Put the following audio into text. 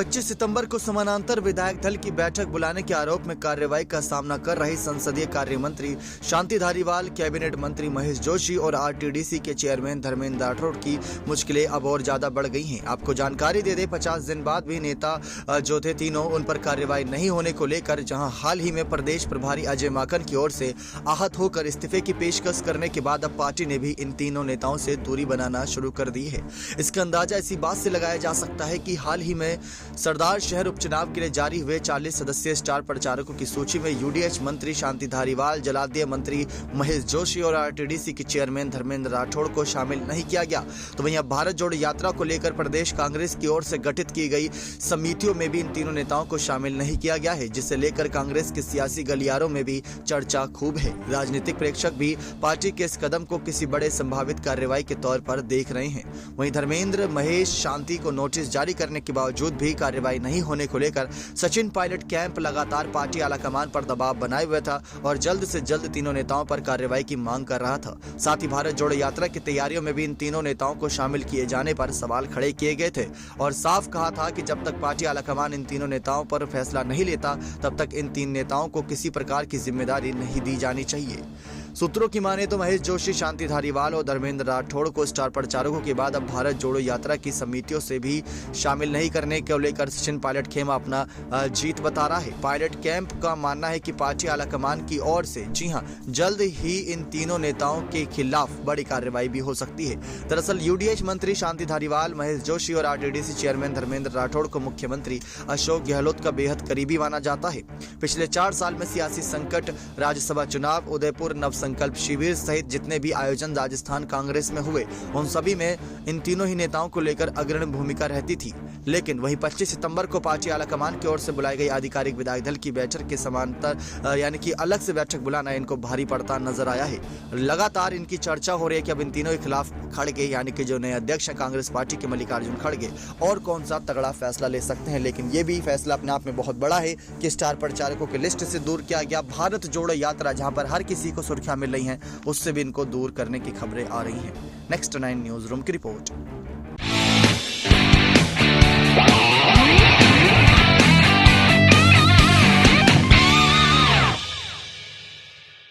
25 सितंबर को समानांतर विधायक दल की बैठक बुलाने के आरोप में कार्रवाई का सामना कर रही संसदीय कार्य मंत्री शांति धारीवाल, कैबिनेट मंत्री महेश जोशी और आरटीडीसी के चेयरमैन धर्मेंद्र राठौड़ की मुश्किलें अब और ज्यादा बढ़ गई हैं। आपको जानकारी दे दे, 50 दिन बाद भी नेता जो थे तीनों, उन पर कार्रवाई नहीं होने को लेकर जहां हाल ही में प्रदेश प्रभारी अजय माकन की ओर से आहत होकर इस्तीफे की पेशकश करने के बाद अब पार्टी ने भी इन तीनों नेताओं से दूरी बनाना शुरू कर दी है। इसका अंदाजा इसी बात से लगाया जा सकता है कि हाल ही में सरदार शहर उपचुनाव के लिए जारी हुए 40 सदस्यीय स्टार प्रचारकों की सूची में यूडीएच मंत्री शांति धारीवाल, जलालय मंत्री महेश जोशी और आरटीडीसी के चेयरमैन धर्मेंद्र राठौड़ को शामिल नहीं किया गया। तो वहीं भारत जोड़ो यात्रा को लेकर प्रदेश कांग्रेस की ओर से गठित की गई समितियों में भी इन तीनों नेताओं को शामिल नहीं किया गया है, जिसे लेकर कांग्रेस के सियासी गलियारों में भी चर्चा खूब है। राजनीतिक प्रेक्षक भी पार्टी के इस कदम को किसी बड़े संभावित कार्रवाई के तौर पर देख रहे हैं। वहीं धर्मेंद्र, महेश, शांति को नोटिस जारी करने के बावजूद भी कार्रवाई नहीं होने को लेकर सचिन पायलट कैंप लगातार पार्टी आलाकमान पर दबाव बनाए हुए था और जल्द से जल्द तीनों नेताओं पर कार्रवाई की मांग कर रहा था। साथ ही भारत जोड़ो यात्रा की तैयारियों में भी इन तीनों नेताओं को शामिल किए जाने पर सवाल खड़े किए गए थे और साफ कहा था कि जब तक पार्टी आलाकमान इन तीनों नेताओं पर फैसला नहीं लेता, तब तक इन तीन नेताओं को किसी प्रकार की जिम्मेदारी नहीं दी जानी चाहिए। सूत्रों की माने तो महेश जोशी, शांति धारीवाल और धर्मेंद्र राठौड़ को स्टार प्रचारकों के बाद अब भारत जोड़ो यात्रा की समितियों से भी शामिल नहीं करने को लेकर सचिन पायलट खेमा अपना जीत बता रहा है। पायलट कैंप का मानना है कि पार्टी आलाकमान की ओर से जल्द ही इन तीनों नेताओं के खिलाफ बड़ी कार्रवाई भी हो सकती है। दरअसल यूडीएच मंत्री शांति धारीवाल, महेश जोशी और आरटीडीसी चेयरमैन धर्मेंद्र राठौड़ को मुख्यमंत्री अशोक गहलोत का बेहद करीबी माना जाता है। पिछले 4 साल में सियासी संकट, राज्यसभा चुनाव, उदयपुर नव संकल्प शिविर सहित जितने भी आयोजन राजस्थान कांग्रेस में हुए, उन सभी में इन तीनों ही नेताओं को लेकर अग्रणी भूमिका रहती थी। लेकिन वहीं 25 सितंबर को पार्टी आलाकमान की ओर से बुलाई गई आधिकारिक विधायक दल की बैठक के समांतर यानी कि अलग से बैठक बुलाना इनको भारी पड़ता नजर आया है। लगातार इनकी चर्चा हो रही है कि अब इन तीनों के खिलाफ खड़गे यानी कि जो नए अध्यक्ष हैं कांग्रेस पार्टी के मल्लिकार्जुन खड़गे, और कौन सा तगड़ा फैसला ले सकते हैं। लेकिन ये भी फैसला अपने आप में बहुत बड़ा है कि स्टार प्रचारकों की लिस्ट से दूर किया गया भारत जोड़ो यात्रा, जहां पर हर किसी को सुर्खियां मिल रही हैं, उससे भी इनको दूर करने की खबरें आ रही हैं। नेक्स्ट 9 न्यूज रूम की रिपोर्ट।